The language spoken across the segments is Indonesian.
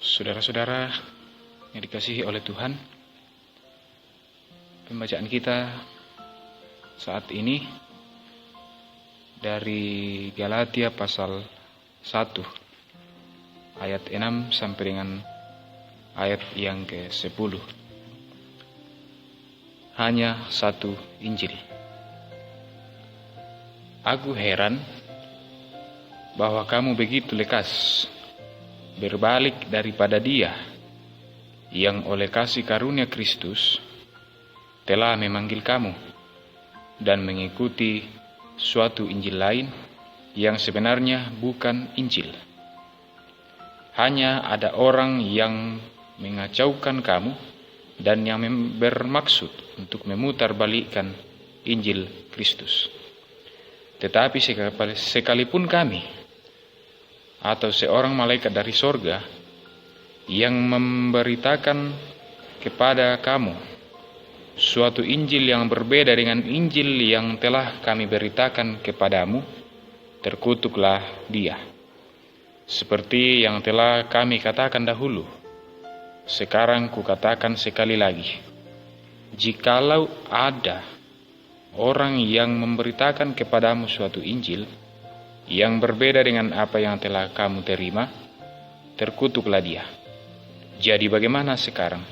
Saudara-saudara yang dikasihi oleh Tuhan, pembacaan kita saat ini dari Galatia pasal 1 ayat 6 sampai dengan ayat yang ke-10. Hanya satu Injil. Aku heran bahwa kamu begitu lekas berbalik daripada Dia yang oleh kasih karunia Kristus telah memanggil kamu dan mengikuti suatu Injil lain yang sebenarnya bukan Injil. Hanya ada orang yang mengacaukan kamu dan yang bermaksud untuk memutarbalikkan Injil Kristus. Tetapi sekalipun kami atau seorang malaikat dari sorga yang memberitakan kepada kamu suatu Injil yang berbeda dengan Injil yang telah kami beritakan kepadamu, terkutuklah dia. Seperti yang telah kami katakan dahulu, sekarang kukatakan sekali lagi, jikalau ada orang yang memberitakan kepadamu suatu Injil yang berbeda dengan apa yang telah kamu terima, terkutuklah dia. Jadi bagaimana sekarang?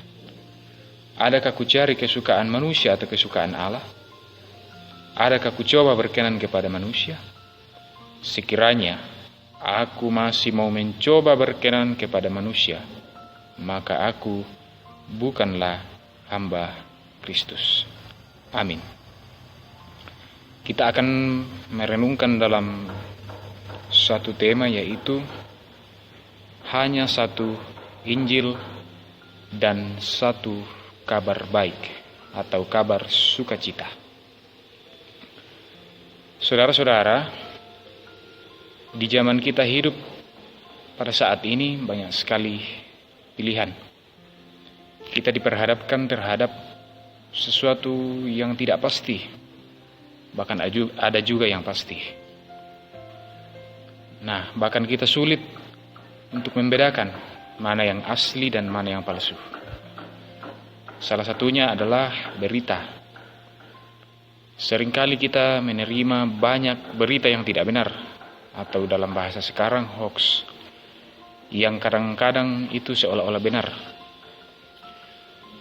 Adakah kucari kesukaan manusia atau kesukaan Allah? Adakah kucoba berkenan kepada manusia? Sekiranya aku masih mau mencoba berkenan kepada manusia, maka aku bukanlah hamba Kristus. Amin. Kita akan merenungkan dalam satu tema, yaitu hanya satu Injil dan satu kabar baik atau kabar sukacita. Saudara-saudara, di zaman kita hidup pada saat ini banyak sekali pilihan. Kita diperhadapkan terhadap sesuatu yang tidak pasti, bahkan ada juga yang pasti. Nah, bahkan kita sulit untuk membedakan mana yang asli dan mana yang palsu. Salah satunya adalah berita. Seringkali kita menerima banyak berita yang tidak benar, atau dalam bahasa sekarang hoax, yang kadang-kadang itu seolah-olah benar.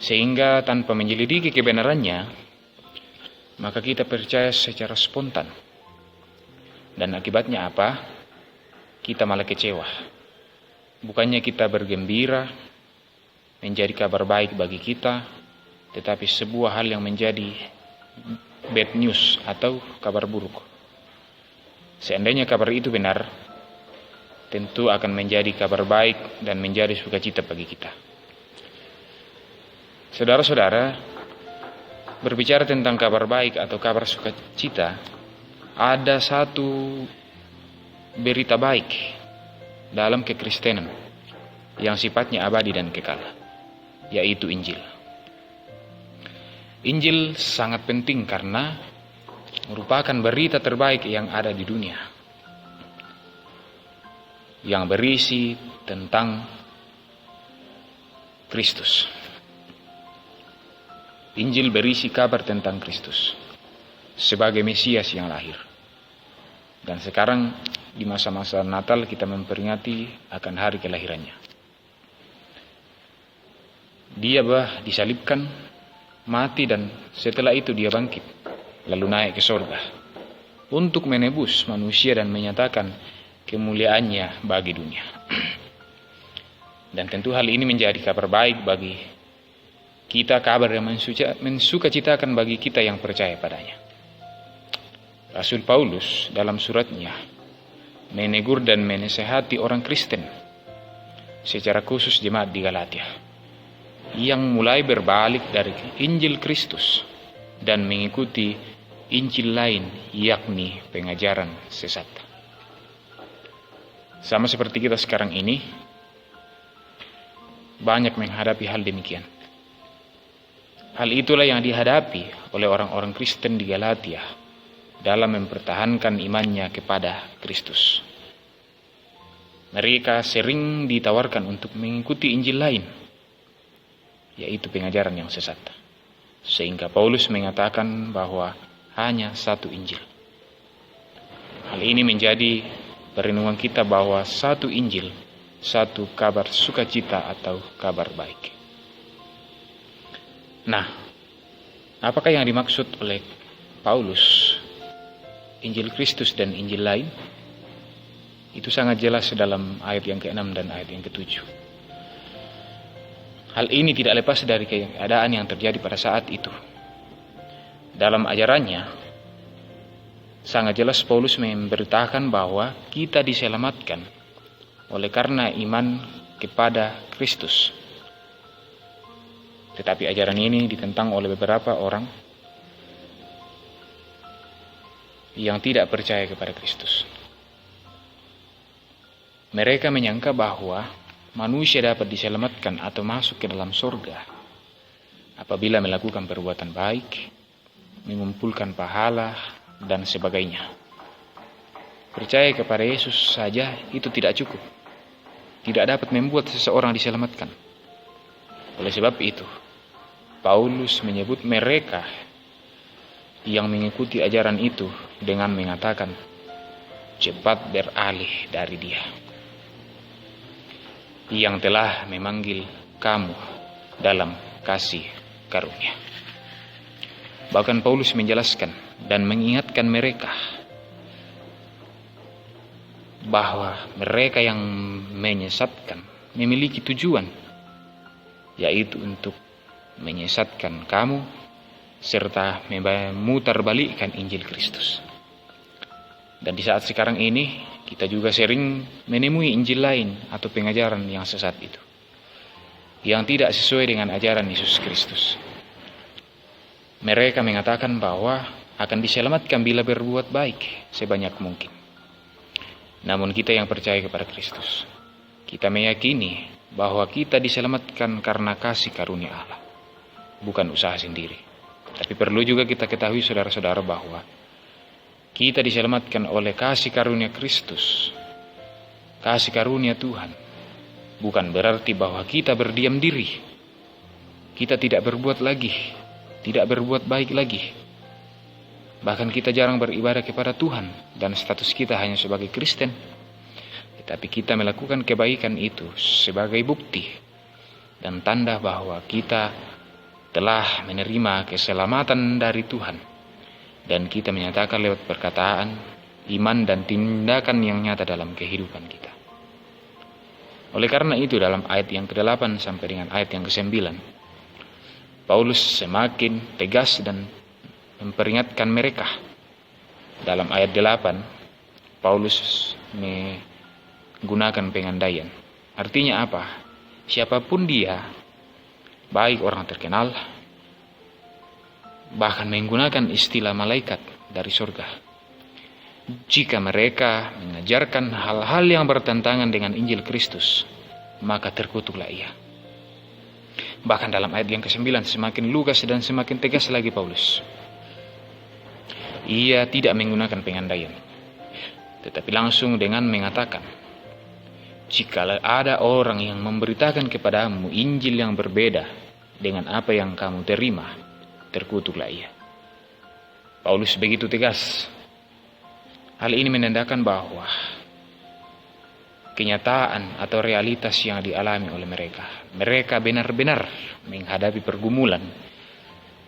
Sehingga tanpa menyelidiki kebenarannya, maka kita percaya secara spontan. Dan akibatnya apa? Kita malah kecewa. Bukannya kita bergembira, menjadi kabar baik bagi kita, tetapi sebuah hal yang menjadi bad news atau kabar buruk. Seandainya kabar itu benar, tentu akan menjadi kabar baik dan menjadi sukacita bagi kita. Saudara-saudara, berbicara tentang kabar baik atau kabar sukacita, ada satu berita baik dalam kekristenan yang sifatnya abadi dan kekal, yaitu Injil. Injil sangat penting karena merupakan berita terbaik yang ada di dunia, yang berisi tentang Kristus. Injil berisi kabar tentang Kristus sebagai Mesias yang lahir. Dan sekarang di masa-masa Natal kita memperingati akan hari kelahirannya. Dia disalibkan, mati, dan setelah itu dia bangkit, lalu naik ke surga untuk menebus manusia dan menyatakan kemuliaannya bagi dunia. Dan tentu hal ini menjadi kabar baik bagi kita, kabar yang mensukacitakan bagi kita yang percaya padanya. Rasul Paulus dalam suratnya menegur dan menasehati orang Kristen, secara khusus jemaat di Galatia, yang mulai berbalik dari Injil Kristus dan mengikuti Injil lain, yakni pengajaran sesat. Sama seperti kita sekarang ini, banyak menghadapi hal demikian. Hal itulah yang dihadapi oleh orang-orang Kristen di Galatia dalam mempertahankan imannya kepada Kristus. mereka sering ditawarkan untuk mengikuti Injil lain, yaitu pengajaran yang sesat. Sehingga Paulus mengatakan bahwa hanya satu Injil. Hal ini menjadi perenungan kita bahwa satu Injil, satu kabar sukacita atau kabar baik. Nah, apakah yang dimaksud oleh Paulus, Injil Kristus dan Injil lain? Itu sangat jelas dalam ayat yang ke-6 dan ayat yang ke-7. Hal ini tidak lepas dari keadaan yang terjadi pada saat itu. Dalam ajarannya, sangat jelas Paulus memberitakan bahwa kita diselamatkan oleh karena iman kepada Kristus. Tetapi ajaran ini ditentang oleh beberapa orang yang tidak percaya kepada Kristus. Mereka menyangka bahwa manusia dapat diselamatkan atau masuk ke dalam surga apabila melakukan perbuatan baik, mengumpulkan pahala, dan sebagainya. Percaya kepada Yesus saja itu tidak cukup. Tidak dapat membuat seseorang diselamatkan. Oleh sebab itu, Paulus menyebut mereka yang mengikuti ajaran itu dengan mengatakan, cepat beralih dari dia, yang telah memanggil kamu dalam kasih karunia. Bahkan Paulus menjelaskan dan mengingatkan mereka bahwa mereka yang menyesatkan memiliki tujuan, yaitu untuk menyesatkan kamu serta memutarbalikkan Injil Kristus. Dan di saat sekarang ini, kita juga sering menemui Injil lain atau pengajaran yang sesat itu, yang tidak sesuai dengan ajaran Yesus Kristus. Mereka mengatakan bahwa akan diselamatkan bila berbuat baik sebanyak mungkin. Namun kita yang percaya kepada Kristus, kita meyakini bahwa kita diselamatkan karena kasih karunia Allah, bukan usaha sendiri. Tapi perlu juga kita ketahui saudara-saudara bahwa kita diselamatkan oleh kasih karunia Kristus, kasih karunia Tuhan. Bukan berarti bahwa kita berdiam diri, kita tidak berbuat lagi, tidak berbuat baik lagi. Bahkan kita jarang beribadah kepada Tuhan dan status kita hanya sebagai Kristen. Tetapi kita melakukan kebaikan itu sebagai bukti dan tanda bahwa kita telah menerima keselamatan dari Tuhan. Dan kita menyatakan lewat perkataan, iman, dan tindakan yang nyata dalam kehidupan kita. Oleh karena itu dalam ayat yang ke-8 sampai dengan ayat yang ke-9, Paulus semakin tegas dan memperingatkan mereka. Dalam ayat 8, Paulus menggunakan pengandaian. Artinya apa? Siapapun dia, baik orang terkenal, bahkan menggunakan istilah malaikat dari surga, jika mereka mengajarkan hal-hal yang bertentangan dengan Injil Kristus, maka terkutuklah ia. Bahkan dalam ayat yang ke-9 semakin lugas dan semakin tegas lagi Paulus. Ia tidak menggunakan pengandaian, tetapi langsung dengan mengatakan, jika ada orang yang memberitakan kepadamu Injil yang berbeda dengan apa yang kamu terima, terkutuklah ia. Paulus begitu tegas. Hal ini menandakan bahwa kenyataan atau realitas yang dialami oleh mereka benar-benar menghadapi pergumulan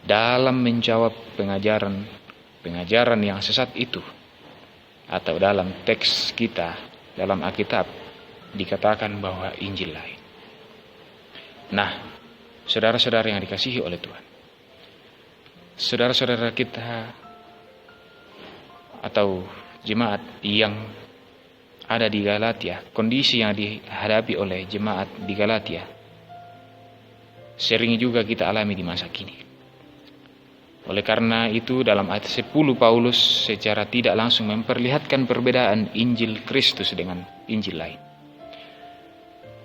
dalam menjawab pengajaran yang sesat itu. Atau dalam teks kita, dalam Alkitab, dikatakan bahwa Injil lain. Nah, saudara-saudara yang dikasihi oleh Tuhan, saudara-saudara kita atau jemaat yang ada di Galatia, kondisi yang dihadapi oleh jemaat di Galatia sering juga kita alami di masa kini. Oleh karena itu dalam ayat 10 Paulus secara tidak langsung memperlihatkan perbedaan Injil Kristus dengan Injil lain.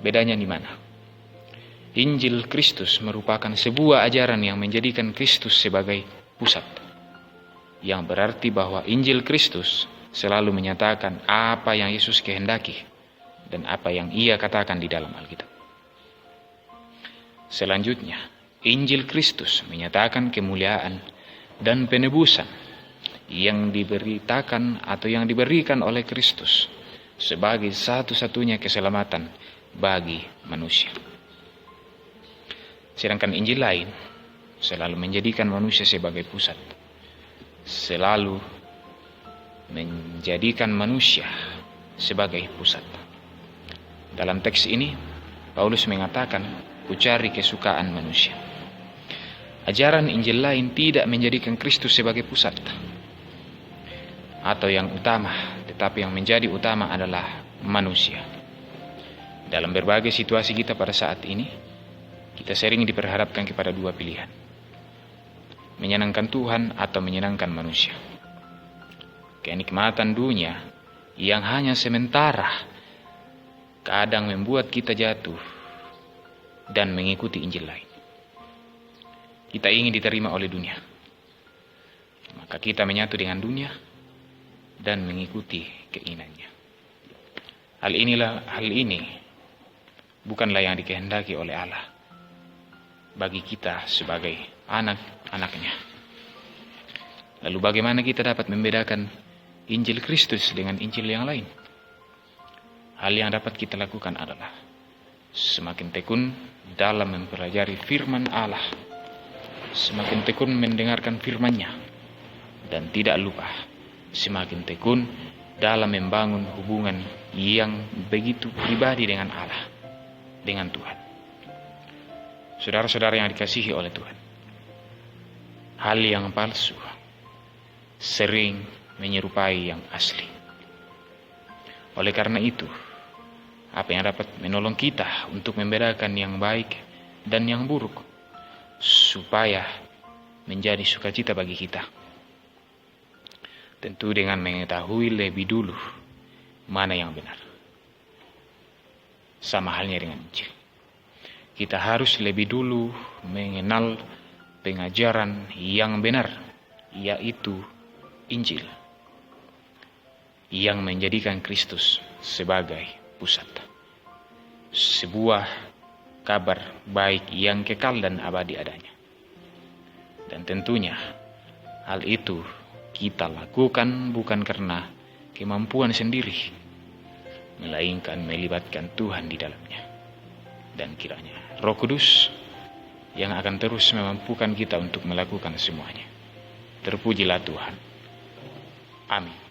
Bedanya di mana? Injil Kristus merupakan sebuah ajaran yang menjadikan Kristus sebagai pusat, yang berarti bahwa Injil Kristus selalu menyatakan apa yang Yesus kehendaki dan apa yang Ia katakan di dalam Alkitab. Selanjutnya, Injil Kristus menyatakan kemuliaan dan penebusan yang diberitakan atau yang diberikan oleh Kristus sebagai satu-satunya keselamatan bagi manusia. Sedangkan Injil lain selalu menjadikan manusia sebagai pusat, selalu menjadikan manusia sebagai pusat. Dalam teks ini, Paulus mengatakan, "Kucari kesukaan manusia." Ajaran Injil lain tidak menjadikan Kristus sebagai pusat atau yang utama, tetapi yang menjadi utama adalah manusia. Dalam berbagai situasi kita pada saat ini, kita sering diperhadapkan kepada dua pilihan: menyenangkan Tuhan atau menyenangkan manusia. Kenikmatan dunia yang hanya sementara kadang membuat kita jatuh dan mengikuti Injil lain. Kita ingin diterima oleh dunia, maka kita menyatu dengan dunia dan mengikuti keinginannya. Hal ini bukanlah yang dikehendaki oleh Allah bagi kita sebagai anak-anaknya. Lalu bagaimana kita dapat membedakan Injil Kristus dengan Injil yang lain? Hal yang dapat kita lakukan adalah semakin tekun dalam mempelajari firman Allah, semakin tekun mendengarkan firman-Nya, dan tidak lupa semakin tekun dalam membangun hubungan yang begitu pribadi dengan Allah, dengan Tuhan. Saudara-saudara yang dikasihi oleh Tuhan, hal yang palsu sering menyerupai yang asli. Oleh karena itu, apa yang dapat menolong kita untuk membedakan yang baik dan yang buruk, supaya menjadi sukacita bagi kita, tentu dengan mengetahui lebih dulu mana yang benar. Sama halnya dengan Injil, kita harus lebih dulu mengenal pengajaran yang benar, yaitu Injil, yang menjadikan Kristus sebagai pusat, sebuah kabar baik yang kekal dan abadi adanya. Dan tentunya hal itu kita lakukan bukan karena kemampuan sendiri, melainkan melibatkan Tuhan di dalamnya. Dan kiranya Roh Kudus yang akan terus memampukan kita untuk melakukan semuanya. Terpujilah Tuhan. Amin.